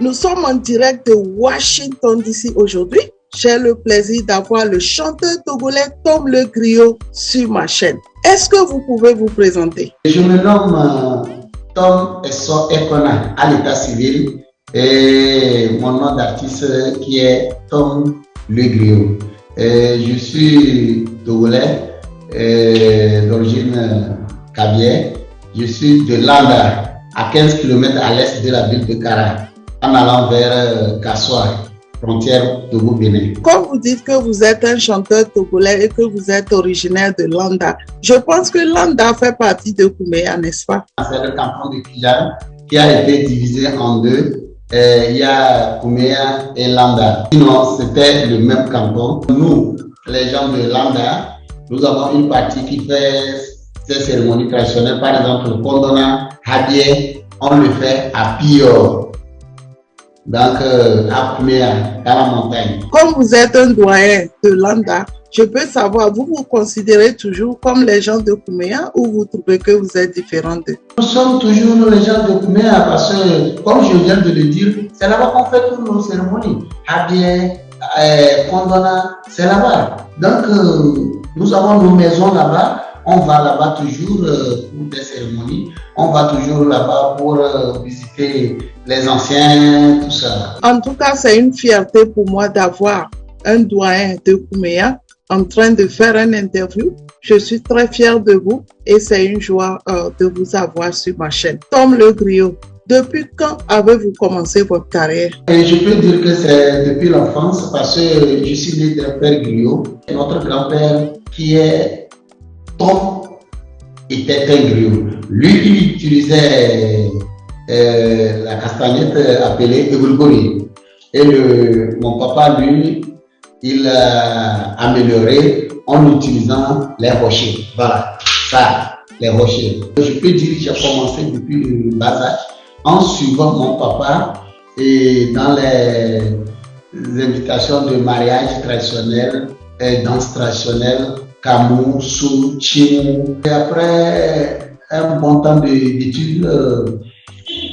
Nous sommes en direct de Washington DC aujourd'hui. J'ai le plaisir d'avoir le chanteur togolais Tom Le Griot sur ma chaîne. Est-ce que vous pouvez vous présenter? Je me nomme Tom Esso Ekona à l'état civil et mon nom d'artiste qui est Tom Le Griot. Je suis togolais d'origine kabylie. Je suis de Landa, à 15 km à l'est de la ville de Kara, en allant vers Kassoa, frontière Togo-Bénin. Comme vous dites que vous êtes un chanteur togolais et que vous êtes originaire de Landa, je pense que Landa fait partie de Kouméa, n'est-ce pas? C'est le canton de Kijan qui a été divisé en deux. Il y a Kouméa et Landa. Sinon, c'était le même canton. Nous, les gens de Landa, nous avons une partie qui fait ces cérémonies traditionnelles. Par exemple, le Kondona, Habie, on le fait à Pio. Donc, à Kouméa, dans la montagne. Comme vous êtes un doyen de Landa, je peux savoir, vous vous considérez toujours comme les gens de Kouméa ou vous trouvez que vous êtes différents d'eux? Nous sommes toujours les gens de Kouméa parce que, comme je viens de le dire, c'est là-bas qu'on fait toutes nos cérémonies. Habie, Kondona, c'est là-bas. Donc, nous avons nos maisons là-bas. On va là-bas toujours pour des cérémonies. On va toujours là-bas pour visiter les anciens, tout ça. En tout cas, c'est une fierté pour moi d'avoir un doyen de Kouméa en train de faire une interview. Je suis très fière de vous et c'est une joie de vous avoir sur ma chaîne. Tom Le Griot, depuis quand avez-vous commencé votre carrière? Et je peux dire que c'est depuis l'enfance parce que je suis né d'un père griot. Notre grand-père qui est Tom était un griot. Lui, il utilisait la castagnette appelée Egulgori. Et mon papa, lui, il a amélioré en utilisant les rochers. Voilà, ça, les rochers. Je peux dire que j'ai commencé depuis le bas âge en suivant mon papa et dans les invitations de mariage traditionnel et danse traditionnelle, Kamou, Sou, Chimou. Et après un bon temps d'études,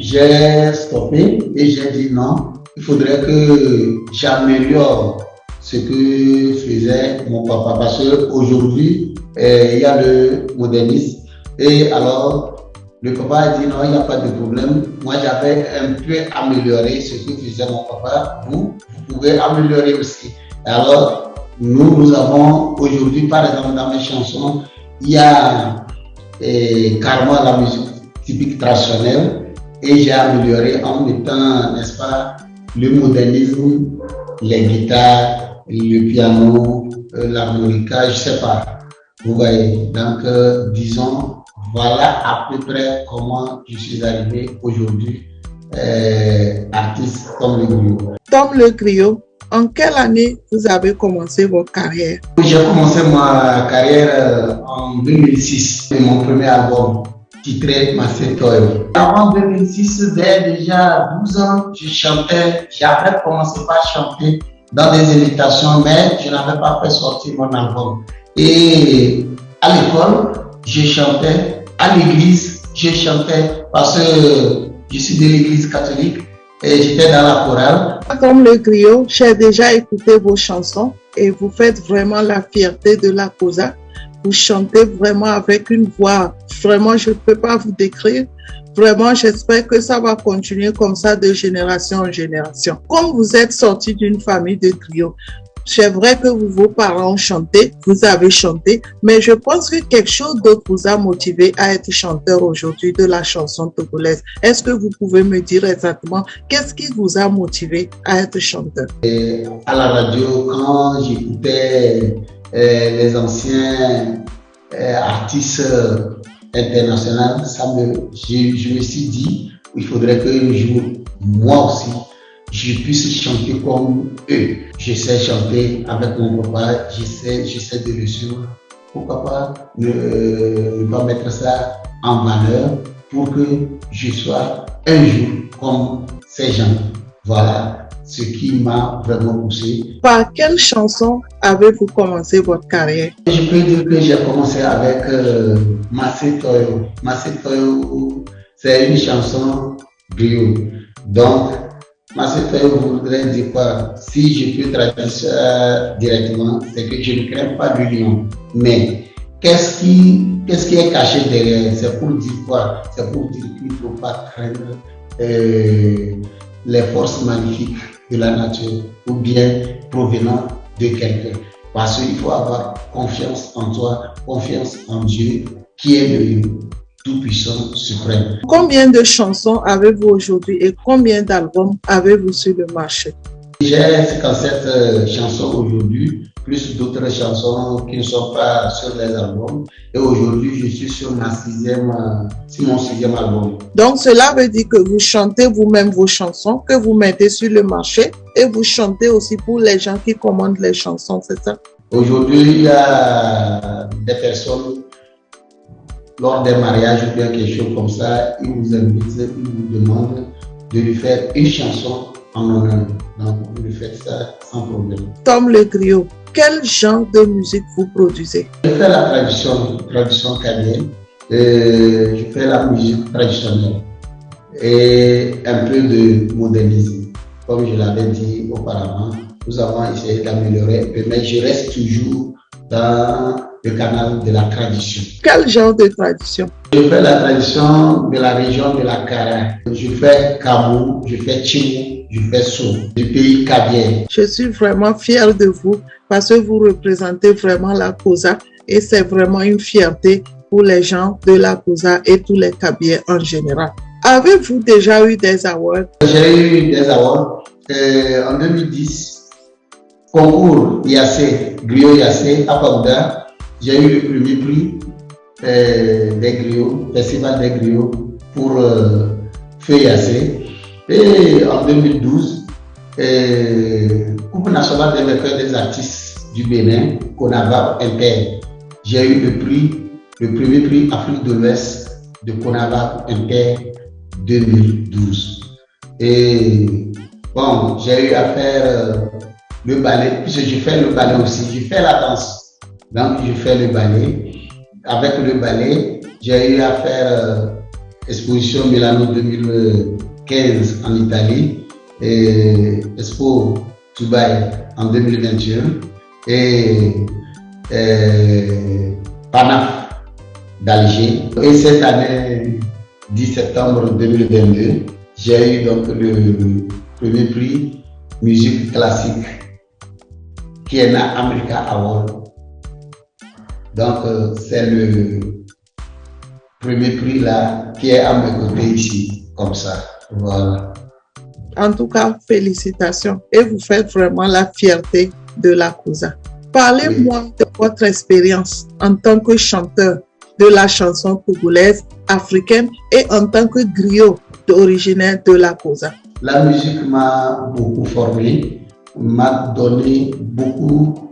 j'ai stoppé et j'ai dit non, il faudrait que j'améliore ce que faisait mon papa parce qu'aujourd'hui, il y a le modernisme et alors le papa a dit non, il n'y a pas de problème. Moi, j'avais un peu amélioré ce que faisait mon papa. Vous pouvez améliorer aussi. Et alors, nous avons aujourd'hui, par exemple, dans mes chansons, il y a carrément la musique typique traditionnelle et j'ai amélioré en mettant, n'est-ce pas, le modernisme, les guitares, le piano, l'harmonica, je ne sais pas. Vous voyez, donc disons, voilà à peu près comment je suis arrivé aujourd'hui artiste Tom Le Griot. Tom Le Griot, en quelle année vous avez commencé votre carrière? J'ai commencé ma carrière en 2006. C'est mon premier album titré Massé Toyo. Avant 2006, dès déjà 12 ans, je chantais. J'avais commencé par chanter dans des invitations, mais je n'avais pas fait sortir mon album. Et à l'école, je chantais. À l'église, je chantais parce que je suis de l'église catholique et j'étais dans la chorale. Comme Le Griot, j'ai déjà écouté vos chansons et vous faites vraiment la fierté de la Kosa. Vous chantez vraiment avec une voix, vraiment je ne peux pas vous décrire. Vraiment, j'espère que ça va continuer comme ça de génération en génération. Comme vous êtes sorti d'une famille de griots, c'est vrai que vos parents ont chanté, vous avez chanté, mais je pense que quelque chose d'autre vous a motivé à être chanteur aujourd'hui de la chanson togolaise. Est-ce que vous pouvez me dire exactement qu'est-ce qui vous a motivé à être chanteur? Et à la radio, quand j'écoutais les anciens artistes internationaux, je me suis dit il faudrait qu'un jour, moi aussi, je puisse chanter comme eux. Je sais chanter avec mon papa, j'essaie de le suivre. Pourquoi pas ne pas mettre ça en valeur pour que je sois un jour comme ces gens. Voilà ce qui m'a vraiment poussé. Par quelle chanson avez-vous commencé votre carrière? Je peux dire que j'ai commencé avec Massé Toyo. Massé Toyo, c'est une chanson griot. Donc, Massifeu voudrait dire quoi? Si je peux traduire ça directement, c'est que je ne crains pas l'union. Mais qu'est-ce qui est caché derrière? C'est pour dire quoi? C'est pour dire qu'il ne faut pas craindre les forces magnifiques de la nature ou bien provenant de quelqu'un. Parce qu'il faut avoir confiance en toi, confiance en Dieu, qui est le Tout-Puissant suprême. Combien de chansons avez-vous aujourd'hui et combien d'albums avez-vous sur le marché? J'ai 57 chansons aujourd'hui, plus d'autres chansons qui ne sont pas sur les albums. Et aujourd'hui, je suis sur mon sixième album. Donc, cela veut dire que vous chantez vous-même vos chansons, que vous mettez sur le marché et vous chantez aussi pour les gens qui commandent les chansons, c'est ça? Aujourd'hui, il y a des personnes, lors des mariages ou bien quelque chose comme ça, ils vous invitent, ils vous demandent de lui faire une chanson en honneur. Donc, vous lui faites ça sans problème. Comme le griot, quel genre de musique vous produisez? Je fais la tradition kabylie, je fais la musique traditionnelle et un peu de modernisme. Comme je l'avais dit auparavant, nous avons essayé d'améliorer un peu, mais je reste toujours dans le canal de la tradition. Quel genre de tradition? Je fais la tradition de la région de la Kara. Je fais Kamou, je fais Tchimou, je fais Sou, du pays Kabylie. Je suis vraiment fière de vous parce que vous représentez vraiment la Kosa et c'est vraiment une fierté pour les gens de la Kosa et tous les Kabyles en général. Avez-vous déjà eu des awards? J'ai eu des awards en 2010. Concours Yassé, Griot Yassé à Paouda. J'ai eu le premier prix des griots, Festival des griots pour Feu Yassé. Et en 2012, Coupe nationale des merveilles des artistes du Bénin, Konava Inter. J'ai eu le premier prix Afrique de l'Ouest de Konava Inter 2012. Et bon, j'ai eu à faire le ballet, puisque je fais le ballet aussi, je fais la danse. Donc, je fais le ballet. Avec le ballet, j'ai eu à faire Exposition Milano 2015 en Italie et Expo Dubaï en 2021 et Panaf d'Alger. Et cette année, 10 septembre 2022, j'ai eu donc le premier prix musique classique qui est na America Award. Donc, c'est le premier prix là qui est à mes côtés ici, comme ça. Voilà. En tout cas, félicitations et vous faites vraiment la fierté de la Kosa. Parlez-moi de votre expérience en tant que chanteur de la chanson togolaise, africaine et en tant que griot originaire de la Kosa. La musique m'a beaucoup formé, m'a donné beaucoup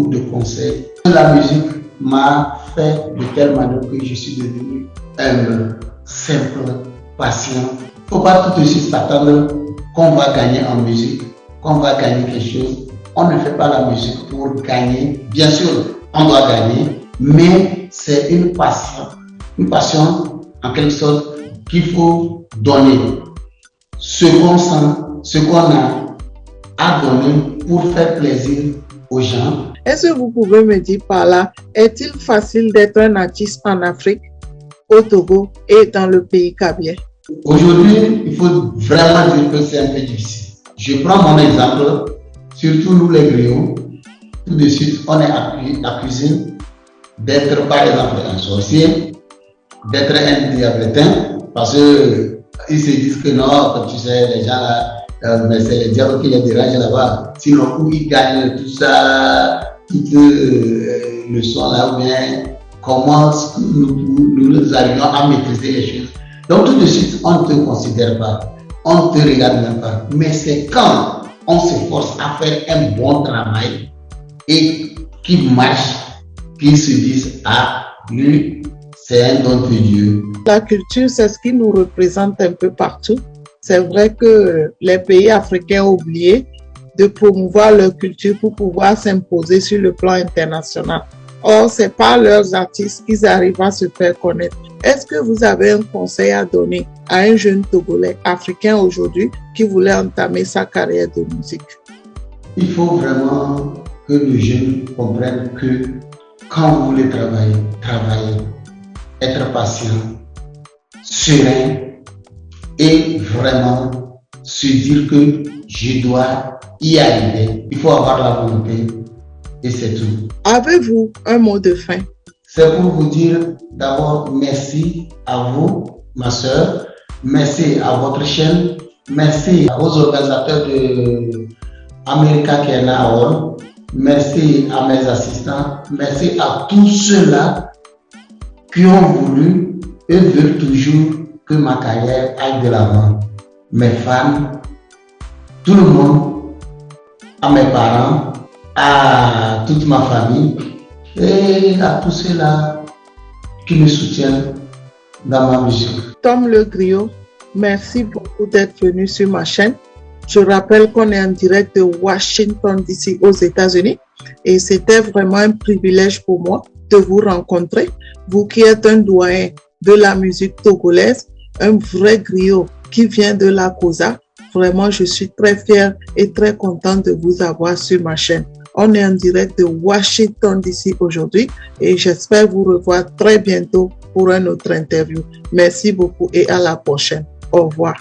de conseils. La musique m'a fait de telle manière que je suis devenu humble, simple, patient. Il ne faut pas tout de suite s'attendre qu'on va gagner en musique, qu'on va gagner quelque chose. On ne fait pas la musique pour gagner. Bien sûr, on doit gagner, mais c'est une passion en quelque sorte qu'il faut donner. Ce qu'on sent, ce qu'on a à donner pour faire plaisir aux gens. Est-ce que vous pouvez me dire par là, est-il facile d'être un artiste en Afrique, au Togo et dans le pays kabyle? Aujourd'hui, il faut vraiment dire que c'est un peu difficile. Je prends mon exemple, surtout nous les griots. Tout de suite, on est accusé d'être par exemple un sorcier, d'être un diabletin, parce que ils se disent que non, comme tu sais, les gens là, mais c'est les diables qui les dérangent là-bas. Sinon, où ils gagnent tout ça, toute leçon là, ou bien comment nous arrivons à maîtriser les choses. Donc tout de suite, on ne te considère pas, on ne te regarde même pas. Mais c'est quand on s'efforce à faire un bon travail et qui marche, qu'ils se disent, ah, lui, c'est un don de Dieu. La culture, c'est ce qui nous représente un peu partout. C'est vrai que les pays africains ont oublié de promouvoir leur culture pour pouvoir s'imposer sur le plan international. Or, c'est par leurs artistes qu'ils arrivent à se faire connaître. Est-ce que vous avez un conseil à donner à un jeune Togolais africain aujourd'hui qui voulait entamer sa carrière de musique? Il faut vraiment que les jeunes comprennent que quand vous voulez travailler, être patient, serein et vraiment se dire que je dois y arriver. Il faut avoir la volonté et c'est tout. Avez-vous un mot de fin? C'est pour vous dire d'abord merci à vous, ma sœur, merci à votre chaîne, merci aux organisateurs de America Kena Award, merci à mes assistants, merci à tous ceux-là qui ont voulu et veulent toujours que ma carrière aille de l'avant. Mes fans, tout le monde, à mes parents, à toute ma famille et à tous ceux-là qui me soutiennent dans ma musique. Tom Le Griot, merci beaucoup d'être venu sur ma chaîne. Je rappelle qu'on est en direct de Washington DC aux États-Unis et c'était vraiment un privilège pour moi de vous rencontrer. Vous qui êtes un doyen de la musique togolaise, un vrai griot qui vient de la Kosa. Vraiment, je suis très fière et très contente de vous avoir sur ma chaîne. On est en direct de Washington DC aujourd'hui et j'espère vous revoir très bientôt pour une autre interview. Merci beaucoup et à la prochaine. Au revoir.